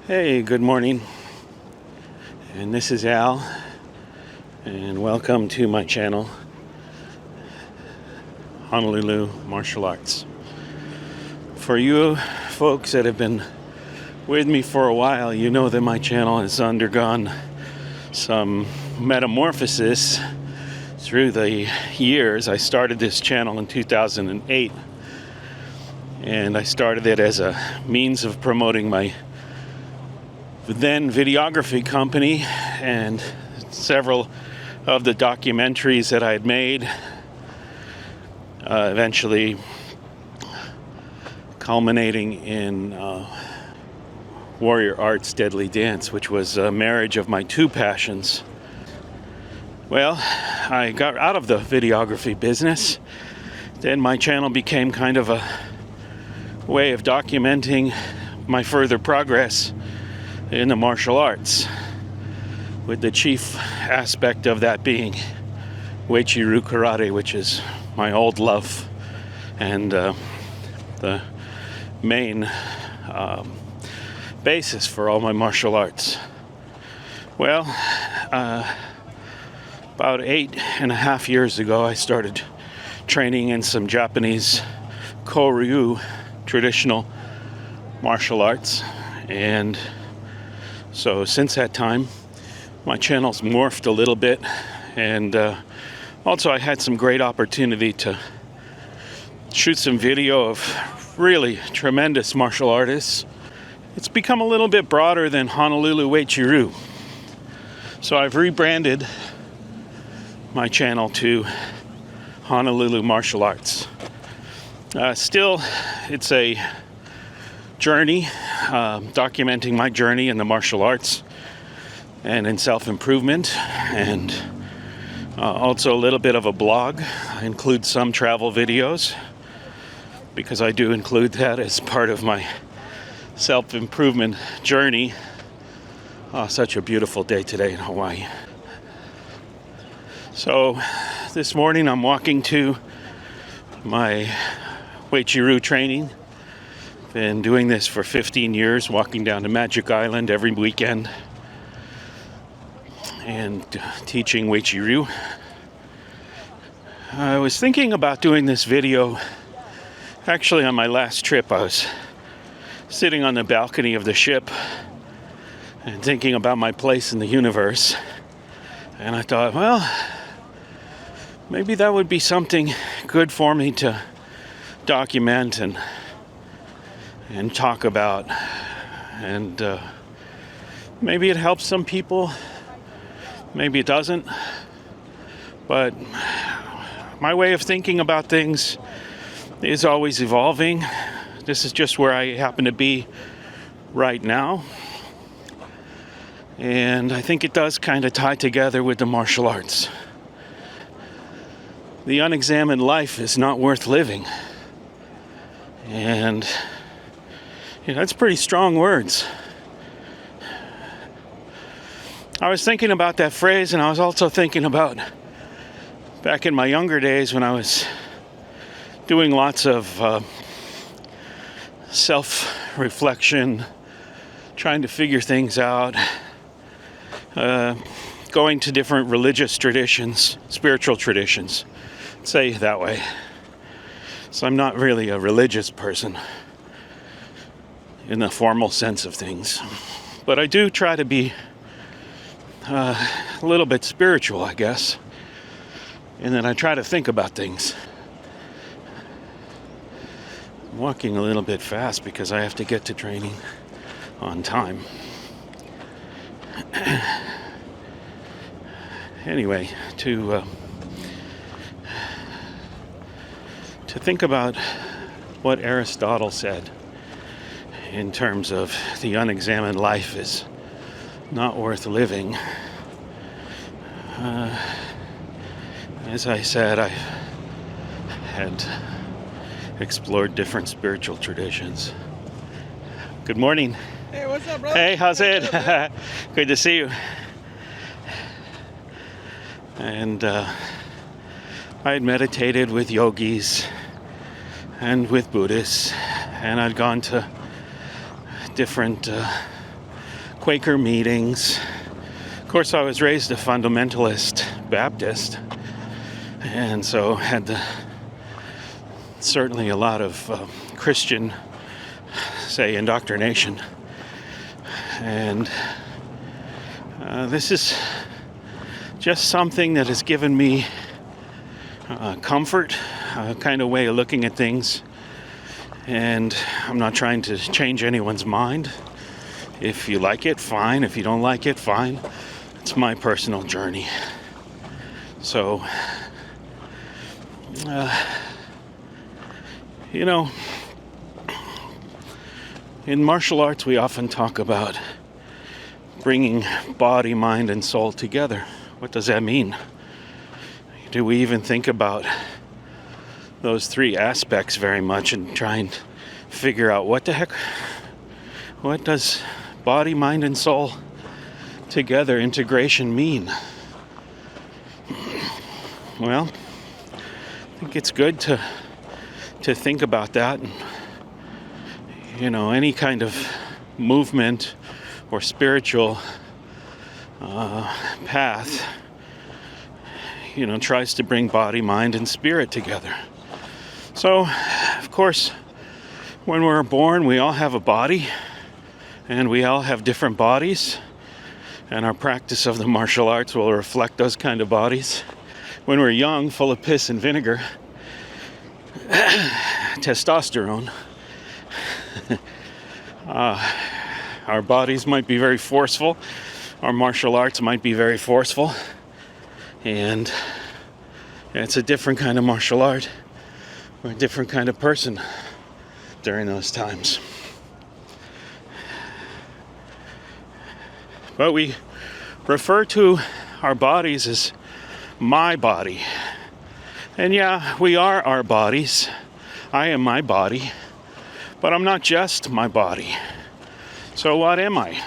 Hey, good morning. And this is Al, and welcome to my channel, Honolulu Martial Arts. For you folks that have been with me for a while, you know that my channel has undergone some metamorphosis through the years. I started this channel in 2008, and I started it as a means of promoting my then videography company and several of the documentaries that I had made, eventually culminating in Warrior Arts Deadly Dance, which was a marriage of my two passions. Well, I got out of the videography business. Then my channel became kind of a way of documenting my further progress in the martial arts, with the chief aspect of that being Uechi-ryu karate, which is my old love and the main basis for all my martial arts. Well, about 8.5 years ago, I started training in some Japanese Koryu traditional martial arts, and so since that time, my channel's morphed a little bit, and also I had some great opportunity to shoot some video of really tremendous martial artists. It's become a little bit broader than Honolulu Uechi-ryu. So I've rebranded my channel to Honolulu Martial Arts. Still, it's a journey, documenting my journey in the martial arts and in self-improvement, and also a little bit of a blog. I include some travel videos because I do include that as part of my self-improvement journey. Such a beautiful day today in Hawaii. So this morning I'm walking to my Uechi-ryu training. Been doing this for 15 years, walking down to Magic Island every weekend and teaching Uechi-ryu. I was thinking about doing this video actually on my last trip. I was sitting on the balcony of the ship and thinking about my place in the universe, and I thought, well, maybe that would be something good for me to document and talk about, and maybe it helps some people, maybe it doesn't, but my way of thinking about things is always evolving. This is just where I happen to be right now, and I think it does kind of tie together with the martial arts. The unexamined life is not worth living, and that's pretty strong words. I was thinking about that phrase, and I was also thinking about back in my younger days when I was doing lots of self-reflection, trying to figure things out, going to different religious traditions, spiritual traditions, say it that way. So I'm not really a religious person in the formal sense of things, but I do try to be a little bit spiritual, I guess, and then I try to think about things. I'm walking a little bit fast because I have to get to training on time. Anyway, to think about what Aristotle said in terms of the unexamined life is not worth living. As I said, I had explored different spiritual traditions. Good morning. Hey, what's up, bro? Hey, how's it? Good to see you. And I had meditated with yogis and with Buddhists, and I'd gone to different Quaker meetings. Of course, I was raised a fundamentalist Baptist, and so had certainly a lot of Christian, say, indoctrination. And this is just something that has given me comfort, a kind of way of looking at things. And I'm not trying to change anyone's mind. If you like it, fine. If you don't like it, fine. It's my personal journey. So, in martial arts, we often talk about bringing body, mind, and soul together. What does that mean? Do we even think about those three aspects very much and try and figure out what does body, mind, and soul together integration mean? Well, I think it's good to think about that. Any kind of movement or spiritual path, tries to bring body, mind, and spirit together. So, of course, when we're born, we all have a body, and we all have different bodies, and our practice of the martial arts will reflect those kind of bodies. When we're young, full of piss and vinegar, testosterone, our bodies might be very forceful. Our martial arts might be very forceful. And it's a different kind of martial art. We're a different kind of person during those times. But we refer to our bodies as my body. And yeah, we are our bodies. I am my body. But I'm not just my body. So what am I?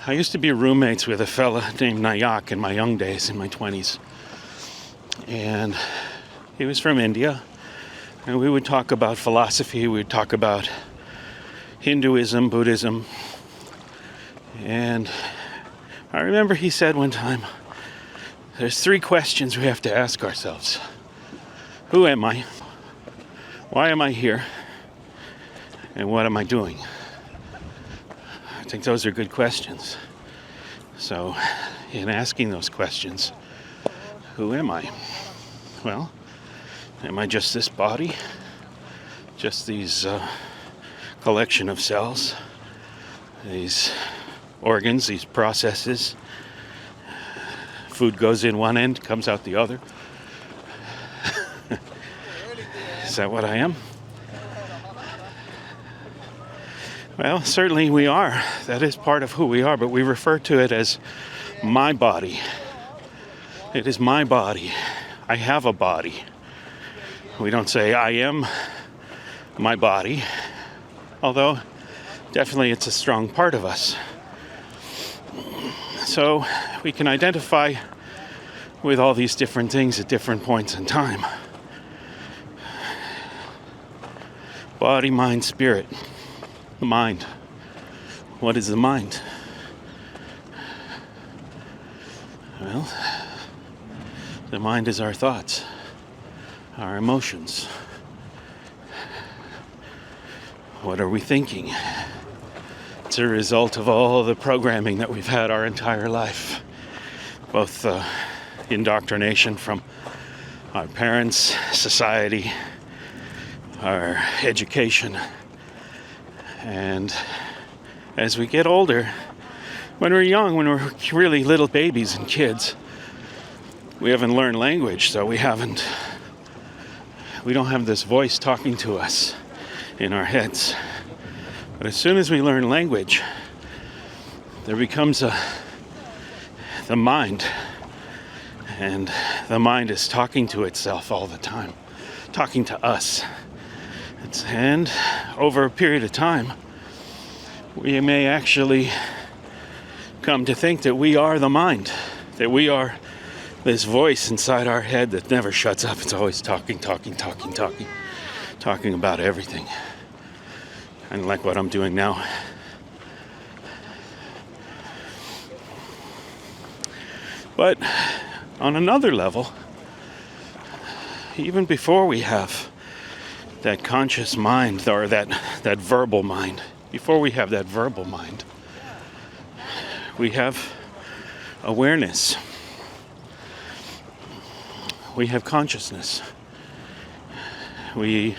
I used to be roommates with a fella named Nayak in my young days, in my 20s. And he was from India. And we would talk about philosophy. We would talk about Hinduism, Buddhism. And I remember he said one time, there's 3 questions we have to ask ourselves. Who am I? Why am I here? And what am I doing? I think those are good questions. So, in asking those questions, who am I? Well, am I just this body? Just these collection of cells? These organs, these processes? Food goes in one end, comes out the other. Is that what I am? Well, certainly we are. That is part of who we are, but we refer to it as my body. It is my body. I have a body. We don't say I am my body, although definitely it's a strong part of us. So we can identify with all these different things at different points in time. Body, mind, spirit. The mind. What is the mind? Well, the mind is our thoughts, our emotions. What are we thinking? It's a result of all the programming that we've had our entire life. Both indoctrination from our parents, society, our education. And as we get older, when we're young, when we're really little babies and kids, we haven't learned language, so we don't have this voice talking to us in our heads. But as soon as we learn language, there becomes the mind. And the mind is talking to itself all the time, talking to us. And over a period of time, we may actually come to think that we are the mind, that we are this voice inside our head that never shuts up. It's always talking about everything. And like what I'm doing now. But on another level, even before we have that conscious mind, or that verbal mind, before we have that verbal mind, we have awareness. We have consciousness. We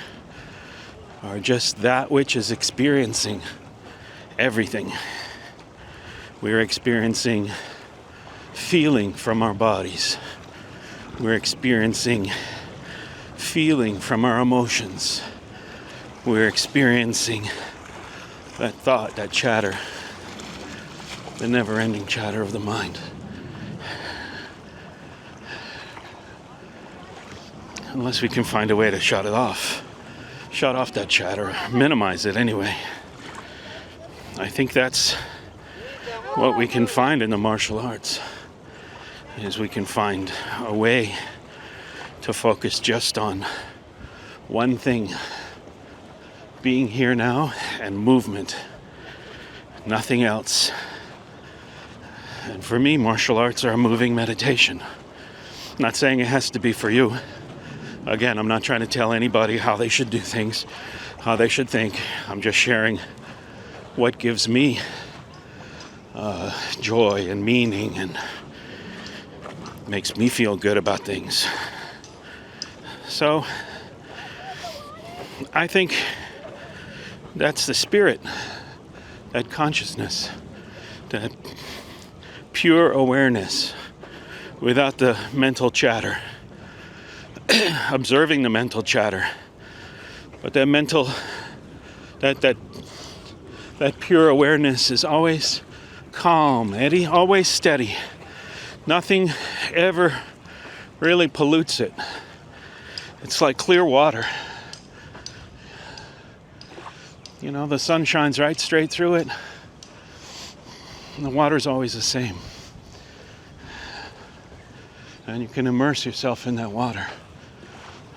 are just that which is experiencing everything. We're experiencing feeling from our bodies. We're experiencing feeling from our emotions. We're experiencing that thought, that chatter, the never-ending chatter of the mind. Unless we can find a way to shut off that chatter, minimize it anyway. I think that's what we can find in the martial arts, is we can find a way to focus just on one thing, being here now and movement, nothing else. And for me, martial arts are a moving meditation. I'm not saying it has to be for you. Again, I'm not trying to tell anybody how they should do things, how they should think. I'm just sharing what gives me joy and meaning and makes me feel good about things. So, I think that's the spirit, that consciousness, that pure awareness without the mental chatter. Observing the mental chatter, but that pure awareness is always calm, Eddie, always steady. Nothing ever really pollutes it. It's like clear water. You know, the sun shines right straight through it, and the water's always the same. And you can immerse yourself in that water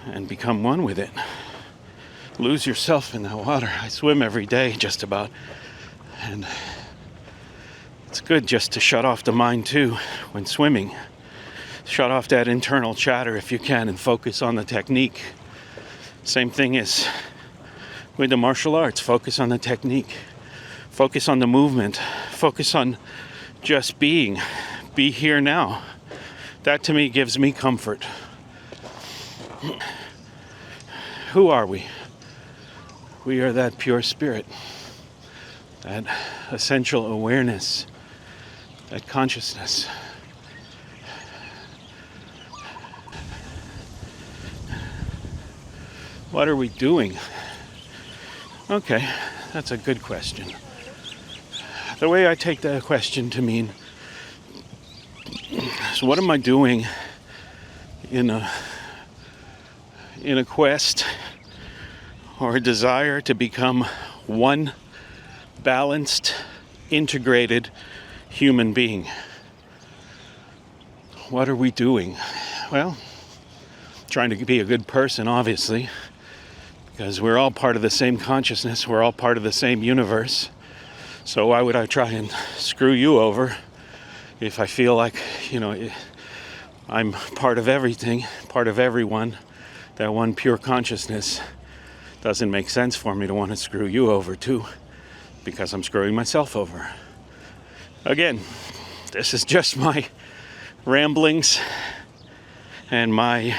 and become one with it. Lose yourself in that water. I swim every day, just about. And it's good just to shut off the mind too when swimming. Shut off that internal chatter if you can and focus on the technique. Same thing as with the martial arts. Focus on the technique. Focus on the movement. Focus on just being. Be here now. That to me gives me comfort. Who are we? We are that pure spirit, that essential awareness, that consciousness. What are we doing? Okay, that's a good question. The way I take that question to mean is, what am I doing in a quest or a desire to become one balanced, integrated human being? What are we doing? Well, trying to be a good person, obviously, because we're all part of the same consciousness, we're all part of the same universe. So why would I try and screw you over if I feel like, I'm part of everything, part of everyone? That one pure consciousness. Doesn't make sense for me to want to screw you over too, because I'm screwing myself over. Again, this is just my ramblings and my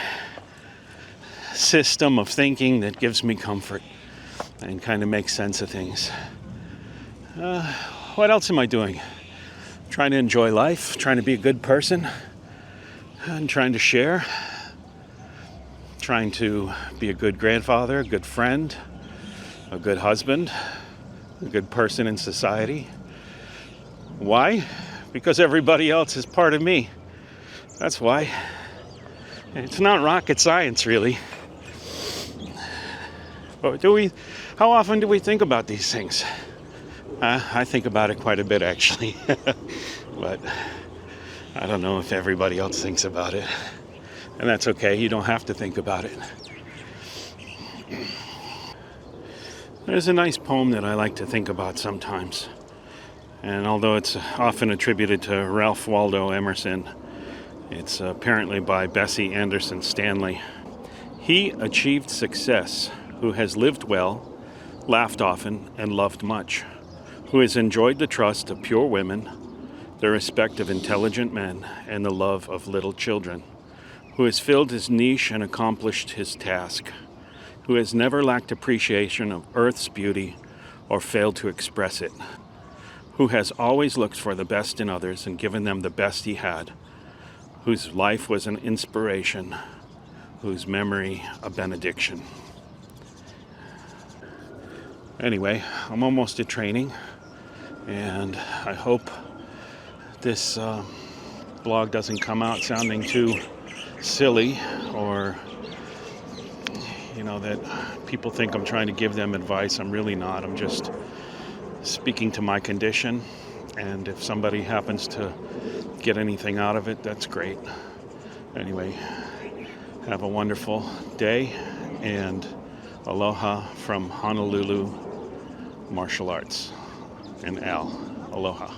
system of thinking that gives me comfort and kind of makes sense of things. What else am I doing? Trying to enjoy life, trying to be a good person, and trying to share. Trying to be a good grandfather, a good friend, a good husband, a good person in society. Why? Because everybody else is part of me. That's why. It's not rocket science, really. But how often do we think about these things? I think about it quite a bit, actually. But I don't know if everybody else thinks about it. And that's okay, you don't have to think about it. There's a nice poem that I like to think about sometimes. And although it's often attributed to Ralph Waldo Emerson, It's apparently by Bessie Anderson Stanley. He achieved success who has lived well, laughed often, and loved much, who has enjoyed the trust of pure women, the respect of intelligent men, and the love of little children, who has filled his niche and accomplished his task, who has never lacked appreciation of earth's beauty or failed to express it, who has always looked for the best in others and given them the best he had, whose life was an inspiration, whose memory a benediction. Anyway, I'm almost at training, and I hope this blog doesn't come out sounding too silly, or that people think I'm trying to give them advice. I'm really not. I'm just speaking to my condition, and if somebody happens to get anything out of it, that's great. Anyway, have a wonderful day, and aloha from Honolulu Martial Arts. And Al, aloha.